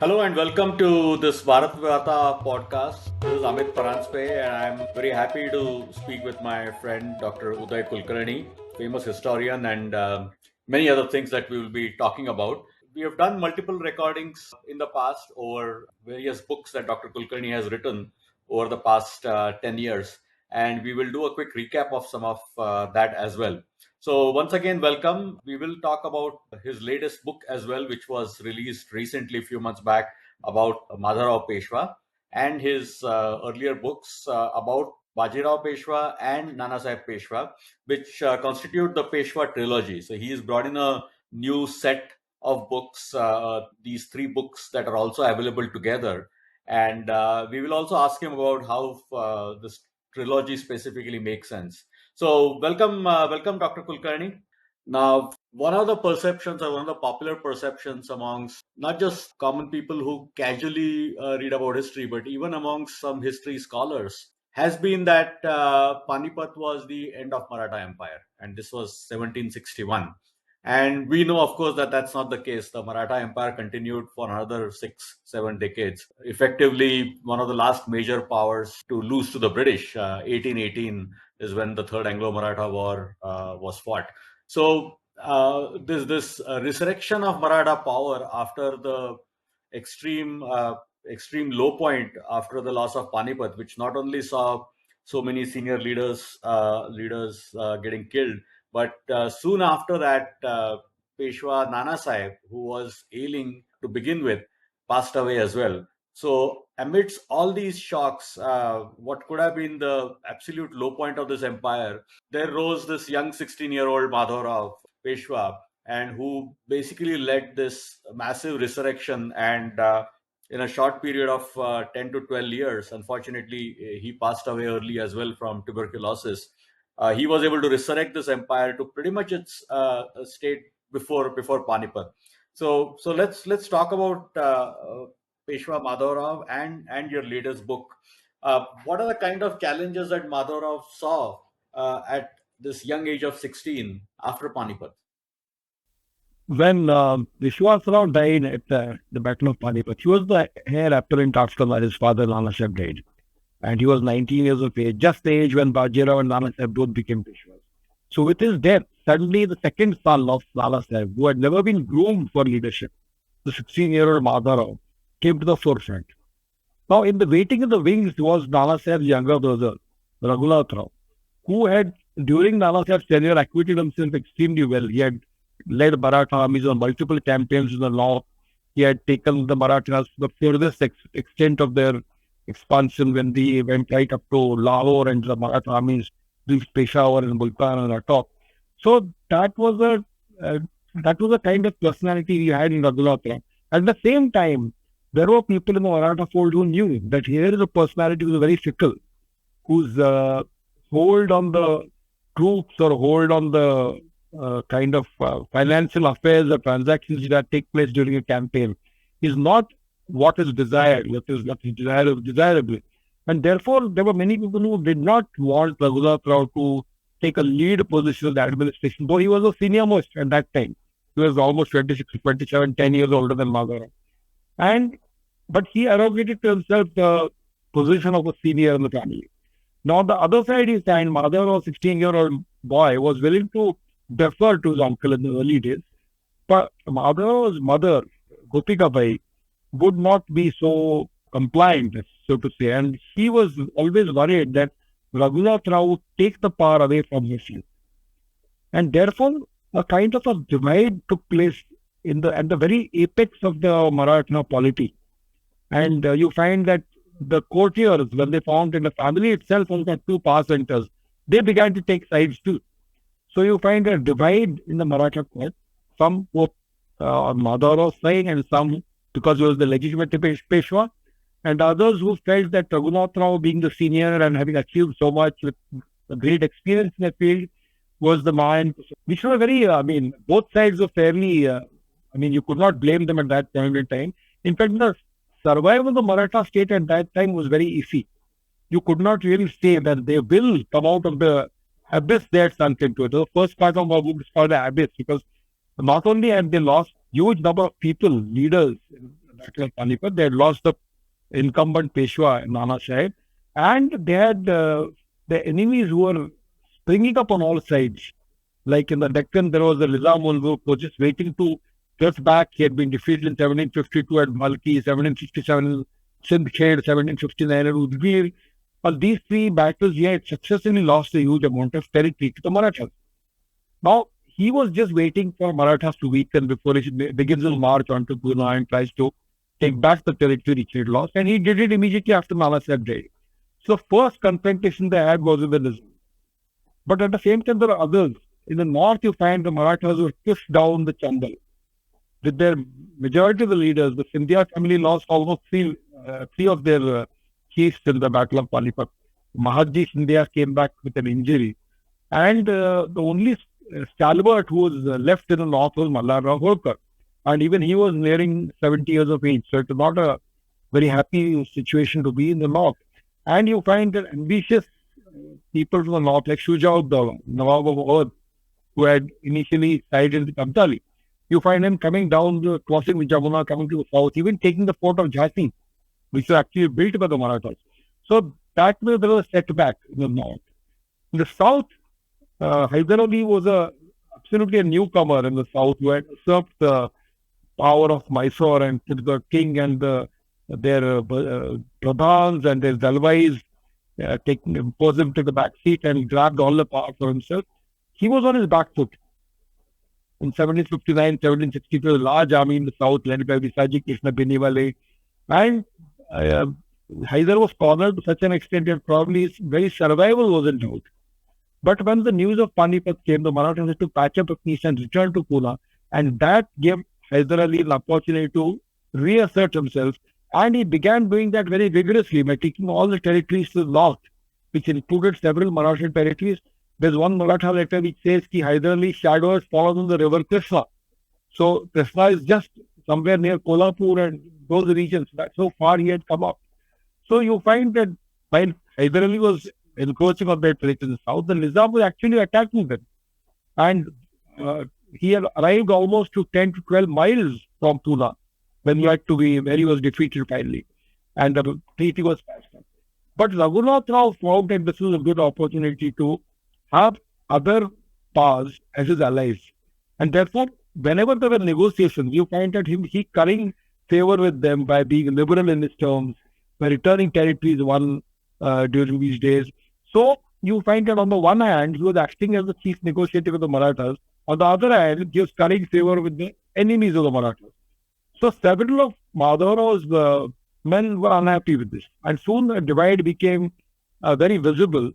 Hello and welcome to this Maratha podcast. This is Amit Paranjape and I'm very happy to speak with my friend Dr. Uday Kulkarni, famous historian and many other things that we will be talking about. We have done multiple recordings in the past over various books that Dr. Kulkarni has written over the past 10 years and we will do a quick recap of some of that as well. So once again, welcome. We will talk about his latest book as well, which was released recently, a few months back, about Madhavrao Peshwa, and his earlier books about Bajirao Peshwa and Nanasaheb Peshwa, which constitute the Peshwa trilogy. So he has brought in a new set of books, these three books that are also available together. And we will also ask him about how this trilogy specifically makes sense. So, welcome, Dr. Kulkarni. Now, one of the perceptions, or one of the popular perceptions amongst not just common people who casually read about history, but even amongst some history scholars, has been that Panipat was the end of Maratha Empire, and this was 1761. And we know, of course, that that's not the case. The Maratha Empire continued for another 6, 7 decades. Effectively, one of the last major powers to lose to the British, 1818 is when the Third Anglo-Maratha War was fought. So this resurrection of Maratha power after the extreme extreme low point after the loss of Panipat, which not only saw so many senior leaders getting killed, but soon after that, Peshwa Nana Sahib, who was ailing to begin with, passed away as well. So, amidst all these shocks, what could have been the absolute low point of this empire, there rose this young 16-year-old Madhavrao Peshwa, and who basically led this massive resurrection. And in a short period of 10 to 12 years, unfortunately, he passed away early as well from tuberculosis. He was able to resurrect this empire to pretty much its state before Panipat. So let's talk about Peshwa Madhavrao and your latest book. What are the kind of challenges that Madhavrao saw at this young age of 16 after Panipat? When Vishwasrao died at the Battle of Panipat, he was the heir apparent after his father Nana Sahib died. And he was 19 years of age, just the age when Bajirao and Nana Sahib both became Peshwas. So with his death, suddenly the second son of Nana Sahib, who had never been groomed for leadership, the 16-year-old Madhavrao, came to the forefront. Now, in the waiting in the wings was Nana Sahib's younger brother, Raghunath Rao, who had, during Nana Sahib's tenure, acquitted himself extremely well. He had led Maratha armies on multiple campaigns in the north. He had taken the Marathas to the furthest extent of their expansion when they went right up to Lahore, and the Maratha armies reached Peshawar and Multan and Attock. So that was a kind of personality we had in Raghunath Rao. At the same time, there were people in the Maratha fold who knew that here is a personality who is very fickle, whose hold on the troops or hold on the kind of financial affairs or transactions that take place during a campaign is not what is desired, what is desirable. And therefore, there were many people who did not want Raghunath Rao to take a lead position in the administration, though he was a senior most at that time. He was almost 26, 27, 10 years older than Madhavrao. And but he arrogated to himself the position of a senior in the family. Now, the other side is that Madhavrao, a 16-year-old boy, was willing to defer to his uncle in the early days. But Madhavrao's mother, Gopika Bai, would not be so compliant, so to say. And he was always worried that Raghunath Rao would take the power away from his youth. And therefore, a kind of a divide took place at the very apex of the Maratha polity. And you find that the courtiers, when they found in the family itself was had two power centers, they began to take sides too. So you find a divide in the Maratha court, some were on Madhavrao side and some because he was the legitimate Peshwa, and others who felt that Raghunath Rao, being the senior and having achieved so much with a great experience in the field, was the man. Which were very, both sides were fairly, you could not blame them at that point in time. In fact, the survival of the Maratha state at that time was very iffy. You could not really say that they will come out of the abyss they had sunk into. The first part of our book is called the abyss because not only had they lost huge number of people, leaders, Battle of Panipat. They had lost the incumbent Peshwa, Nana Sahib, and they had the enemies who were springing up on all sides. Like in the Deccan, there was the Nizam ul Mulk who was just waiting to get back. He had been defeated in 1752 at Malki, 1767 in Sindh Khed, 1759 at Udgir. On these three battles, he had successfully lost a huge amount of territory to the Marathas. Now, he was just waiting for Marathas to weaken before he begins his march onto Pune and tries to take back the territory which he had lost. And he did it immediately after Nana Sahib died. So, first confrontation they had was with the Nizam. But at the same time, there are others. In the north, you find the Marathas who pushed down the Chambal. With their majority of the leaders, the Scindia family lost almost three of their chiefs in the Battle of Panipat. Mahadji Scindia came back with an injury. And the only stalwart who was left in the north was Mallarao Holkar. And even he was nearing 70 years of age. So it was not a very happy situation to be in the north. And you find that ambitious people from the north, like Shuja Uddava, Nawab of Awadh, who had initially sided with Abdali. You find him coming down, crossing the Jamuna, coming to the south, even taking the fort of Jhansi, which was actually built by the Marathas. So that way there was a setback in the north. In the south, Hyder Ali was absolutely a newcomer in the south who had usurped the power of Mysore and the king and their pradhans and their dalwais imposed him to the back seat and grabbed all the power for himself. He was on his back foot. In 1759, 1762, a large army in the south led by Visaji Krishna Beniwale. And uh, Hyder was cornered to such an extent that probably his very survival was in doubt. But when the news of Panipat came, the Marathas had to patch up a peace and return to Pune. And that gave Hyder Ali an opportunity to reassert himself. And he began doing that very vigorously by taking all the territories to the north, which included several Maratha territories. There's one Maratha letter which says that Hyder Ali's shadow has fallen on the river Krishna. So Krishna is just somewhere near Kolhapur and those regions. That's how far he had come up. So you find that while Hyder Ali was encroaching on their territory in the south, the Nizam was actually attacking them. And he had arrived almost to 10 to 12 miles from Tula when he had to be, where he was defeated finally. And the treaty was passed on. But Raghunath Rao found that this was a good opportunity to have other powers as his allies. And therefore, whenever there were negotiations, you find that he currying favor with them by being liberal in his terms, by returning territories won during these days. So you find that on the one hand, he was acting as the chief negotiator with the Marathas. On the other hand, he was currying favor with the enemies of the Marathas. So several of Madhavrao's men were unhappy with this. And soon a divide became very visible.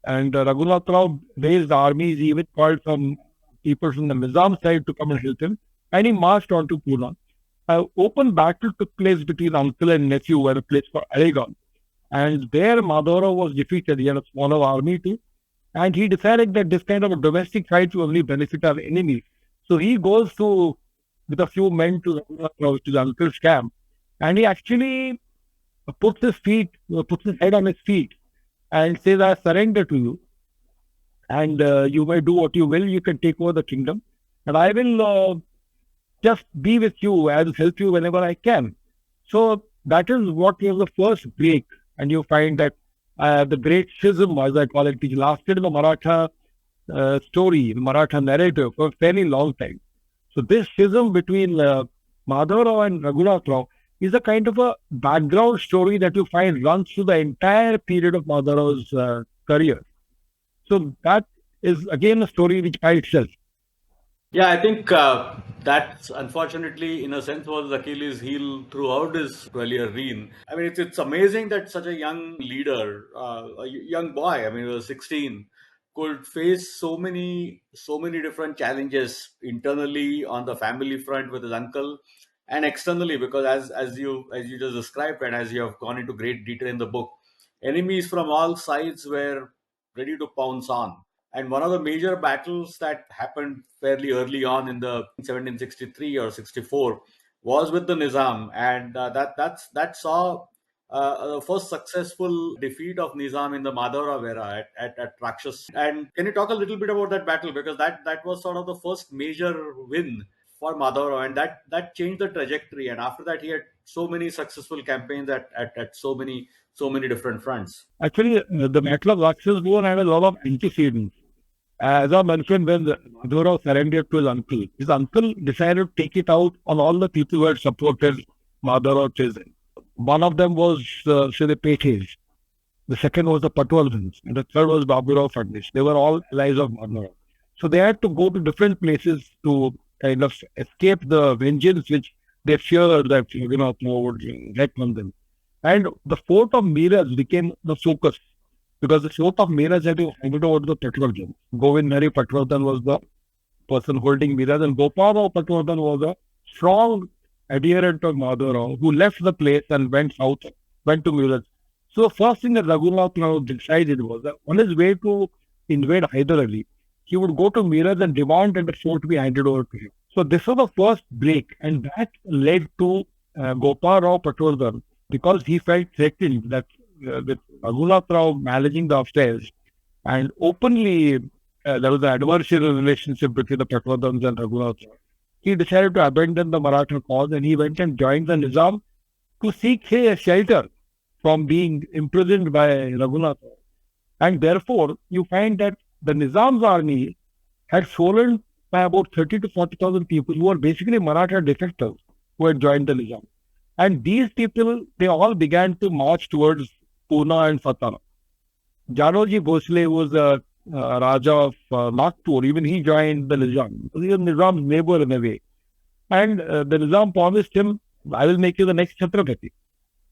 And Raghunath Rao raised armies. He even called some people from the Nizam side to come and help him. And he marched on to Pune. An open battle took place between uncle and nephew at a place called Aligarh. And there Madhavrao was defeated. He had a smaller army too. And he decided that this kind of a domestic fight will only benefit our enemies. So he goes to, with a few men to the uncle's camp. And he actually puts his head on his feet and says, I surrender to you. And you may do what you will. You can take over the kingdom. And I will just be with you and help you whenever I can. So that is what was the first break. And you find that the great schism, as I call it, which lasted in the Maratha story, the Maratha narrative for a fairly long time. So this schism between Madhavrao and Raghunath Rao is a kind of a background story that you find runs through the entire period of Madhavrao's career. So that is again a story which by itself. Yeah, I think that unfortunately, in a sense, was Achilles' heel throughout his 12-year reign. I mean, it's amazing that such a young leader, young boy, I mean, he was 16, could face so many different challenges internally on the family front with his uncle, and externally because as you just described and as you have gone into great detail in the book, enemies from all sides were ready to pounce on. And one of the major battles that happened fairly early on in the 1763 or 64 was with the Nizam, and that saw the first successful defeat of Nizam in the Madhavrao era at Rakshas. And can you talk a little bit about that battle, because that was sort of the first major win for Madhavrao, and that changed the trajectory. And after that, he had so many successful campaigns at so many different fronts. Actually, the Battle of Rakshas War had a lot of antecedents. As I mentioned, when Madhavrao surrendered to his uncle decided to take it out on all the people who had supported Madhavrao Chase. One of them was, say, the Petes. The second was the Patwalans. And the third was Baburao Fadnis. They were all allies of Madhavrao. So they had to go to different places to kind of escape the vengeance which they feared that Raghunath would wreak on them. And the fort of Miraz became the focus because the fort of Miraz had been handed over to the Patwardhan. Govind Hari Patwardhan was the person holding Miraz, and Gopalrao Patwardhan was a strong adherent of Madhavrao who left the place and went south, went to Miraz. So the first thing that Raghunath Rao decided was that on his way to invade Hyder Ali, he would go to Miraz and demand that the fort be handed over to him. So this was the first break, and that led to Gopal Rao Patwardhan, because he felt threatened that with Raghunath Rao managing the affairs and openly there was an adversarial relationship between the Patwardhans and Raghunath Rao. He decided to abandon the Maratha cause and he went and joined the Nizam to seek a shelter from being imprisoned by Raghunath Rao. And therefore, you find that the Nizam's army had fallen by about 30 to 40,000 people who were basically Maratha defectors who had joined the Nizam. And these people, they all began to march towards Pune and Satara. Janoji Bhosle was a Raja of Nagpur. Even he joined the Nizam. He was Nizam's neighbor in a way. And the Nizam promised him, I will make you the next Chhatrapati.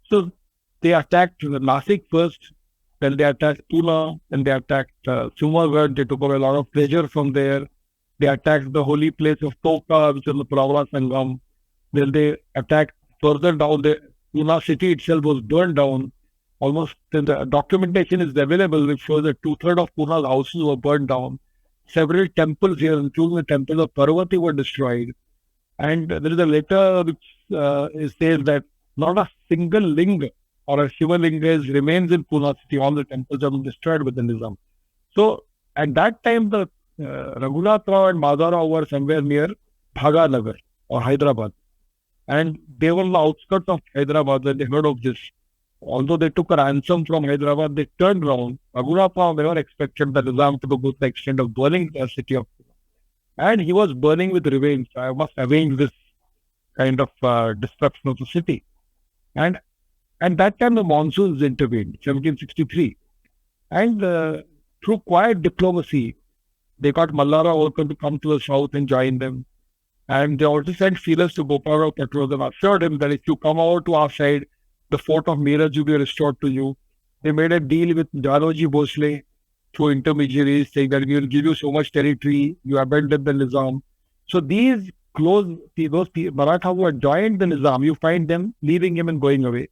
So they attacked Nasik first, then they attacked Pune, then they attacked Sumagarh. They took away a lot of treasure from there. They attacked the holy place of Toka, which is the Pravara Sangam. Then they attacked further down. The Pune city itself was burned down. Almost the documentation is available, which shows that 2/3 of Pune's houses were burned down. Several temples here, including the temple of Parvati, were destroyed. And there is a letter which says that not a single linga or a Shiva linga remains in Pune city. All the temples have been destroyed with the Nizam. So at that time, the Raghunath Rao and Madhavrao were somewhere near Bhaganagar or Hyderabad. And they were on the outskirts of Hyderabad when they heard of this. Although they took a ransom from Hyderabad, they turned around. Raghunath Rao never expected the Nizam to go to the extent of burning the city of Pune. And he was burning with revenge. I must avenge this kind of destruction of the city. And that time the monsoons intervened, 1763. And through quiet diplomacy, they got Mallara also to come to the south and join them. And they also sent feelers to Gopalrao Patwardhan, assured him that if you come over to our side, the fort of Miraz will be restored to you. They made a deal with Janoji Bhosle through intermediaries, saying that we will give you so much territory, you abandon the Nizam. So those Maratha who had joined the Nizam, you find them leaving him and going away.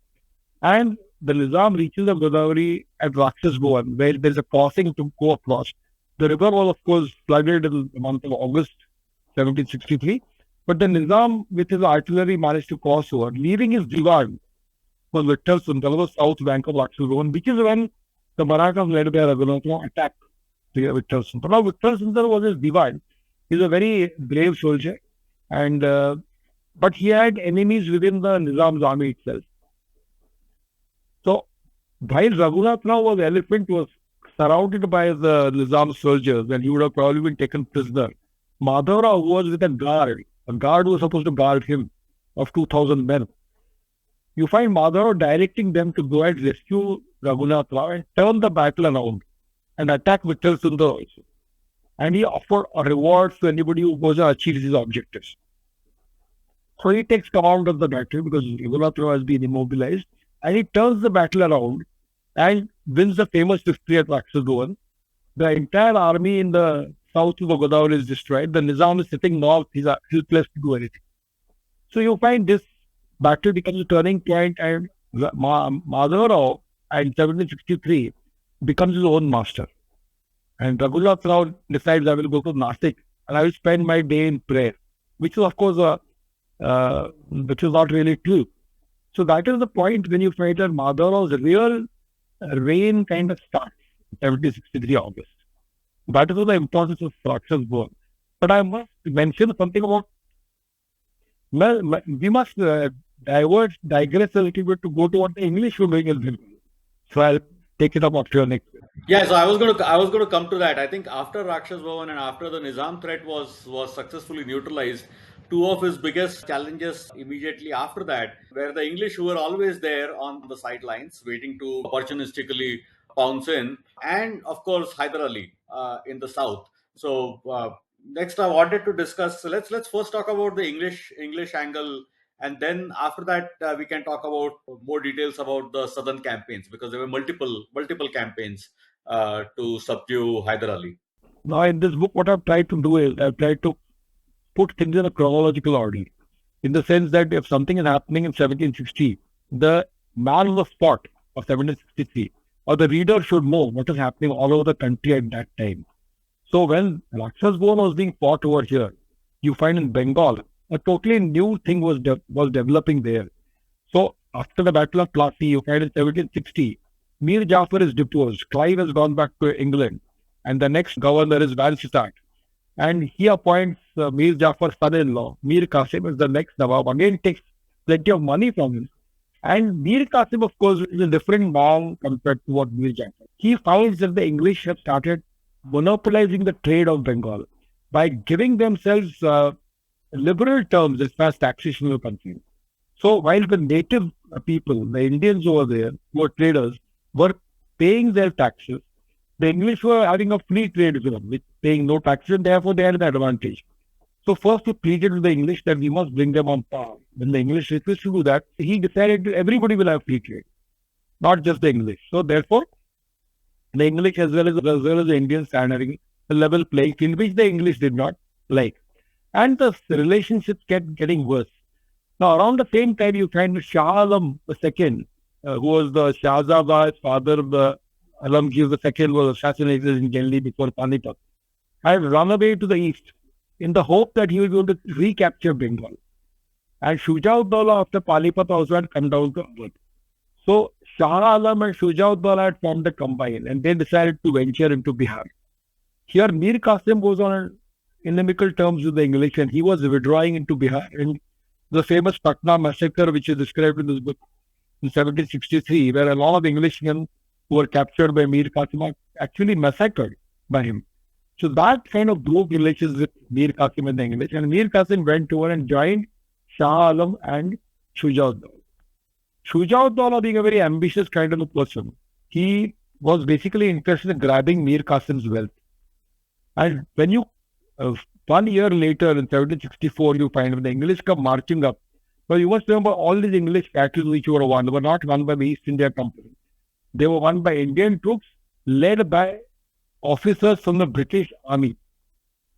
And the Nizam reaches the Godavari at Rakshas Bhuvan, where there is a crossing to go across. The river was, of course, flooded in the month of August 1763. But the Nizam, with his artillery, managed to cross over, leaving his divan for Vittal Sundar, the south bank of Rakshas Bhuvan, which is when the Marathas led by Raghunath Rao attacked Vittal Sundar. Now, Vittal Sundar was his divan. He's a very brave soldier, and but he had enemies within the Nizam's army itself. So, while Raghunath Rao was elephant, was surrounded by the Nizam soldiers, and he would have probably been taken prisoner. Madhavrao was with a guard who was supposed to guard him of 2,000 men. You find Madhavrao directing them to go and rescue Raghunath Rao and turn the battle around and attack Vittal Sundar also. And he offered a reward to anybody who goes and achieves his objectives. So he takes command of the battle because Raghunath Rao has been immobilized, and he turns the battle around and wins the famous victory at Rakshas Bhuvan. The entire army in the south of the Godavari is destroyed. The Nizam is sitting north. He's helpless to do anything. So you find this battle becomes a turning point, and Madhavrao in 1763 becomes his own master. And Raghunath Rao decides, I will go to Nasik and I will spend my day in prayer, which is, of course, which is not really true. So that is the point when you find that Madhavrao's real reign kind of starts, 1763 August. That is the importance of Rakshas Bhuvan. But I must mention something about, we must digress a little bit to go to what the English were doing in Bengal. So I'll take it up after your next. Yeah, so I was gonna come to that. I think after Rakshas Bhavan and after the Nizam threat was successfully neutralized, two of his biggest challenges immediately after that were the English, who were always there on the sidelines waiting to opportunistically pounce in, and of course Hyder Ali in the south. So next I wanted to discuss. So let's first talk about the English angle, and then after that we can talk about more details about the southern campaigns, because there were multiple campaigns to subdue Hyder Ali. Now, in this book, what I've tried to do is I've tried to put things in a chronological order, in the sense that if something is happening in 1760, the man on the spot of 1763, or the reader should know what is happening all over the country at that time. So when Rakshas Bone was being fought over here, you find in Bengal, a totally new thing was developing there. So after the Battle of Plassey, you find in 1760, Mir Jafar is deposed. Clive has gone back to England, and the next governor is Vansittart. And he appoints Mir Jafar's son-in-law, Mir Qasim, as the next Nawab. Again, takes plenty of money from him. And Mir Qasim, of course, is a different man compared to what Mir Jafar. He finds that the English have started monopolizing the trade of Bengal by giving themselves liberal terms as far as taxation is concerned. So while the native people, the Indians over there, who were traders, were paying their taxes, the English were having a free trade with them, with paying no taxes, and therefore they had an advantage. So first he pleaded with the English that we must bring them on par. When the English refused to do that, he decided that everybody will have free trade, not just the English. So therefore, the English as well as the Indians are having a level playing field, which the English did not like. And the relationships kept getting worse. Now, around the same time, you find Shah Alam II, who was the Shahjahan's father. The Alamgir II was assassinated in Delhi before Panipat. Had run away to the east in the hope that he was going to recapture Bengal. And Shuja-ud-Dawla after Panipat also had come down to earth. So Shah Alam and Shuja-ud-Dawla had formed a combine, and they decided to venture into Bihar. Here, Mir Qasim was on inimical terms with the English, and he was withdrawing into Bihar. And the famous Patna massacre, which is described in this book in 1763, where a lot of Englishmen who were captured by Mir Qasim are actually massacred by him. So that kind of broke relations with Mir Qasim and the English, and Mir Qasim went over and joined Shah Alam and Shuja-ud-Dawla. Shuja-ud-Dawla, being a very ambitious kind of a person, he was basically interested in grabbing Mir Qasim's wealth. And when you, 1 year later in 1764, you find when the English come marching up, but you must remember all these English battles which were won were not won by the East India Company. They were won by Indian troops led by officers from the British Army,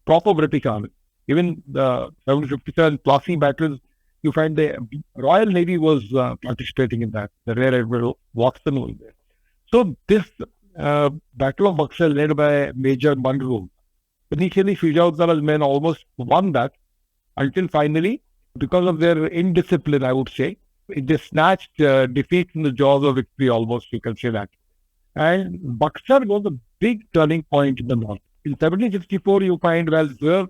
proper British Army. Even the 1757 Plassey battles, you find the Royal Navy was participating in that. The Rear Admiral Watson was there. So this Battle of Buxar led by Major Munro, initially Shuja-ud-Dawla's men almost won that, until finally, because of their indiscipline, I would say, they snatched defeat in the jaws of victory almost, you can say that. And Buxar was a big turning point in the north. In 1764, you find, well, where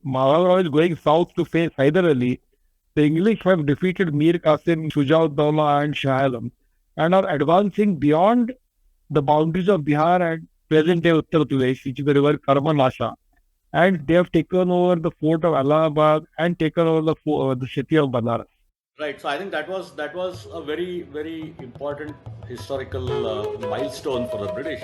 Madhavrao is going south to face Hyder Ali, the English have defeated Mir Qasim, Shuja-ud-Dawla and Shah Alam, and are advancing beyond the boundaries of Bihar and present-day Uttar Pradesh, which is the river Karmanasha. And they have taken over the fort of Allahabad and taken over the city of Banaras. Right. So I think that was a very important historical milestone for the British.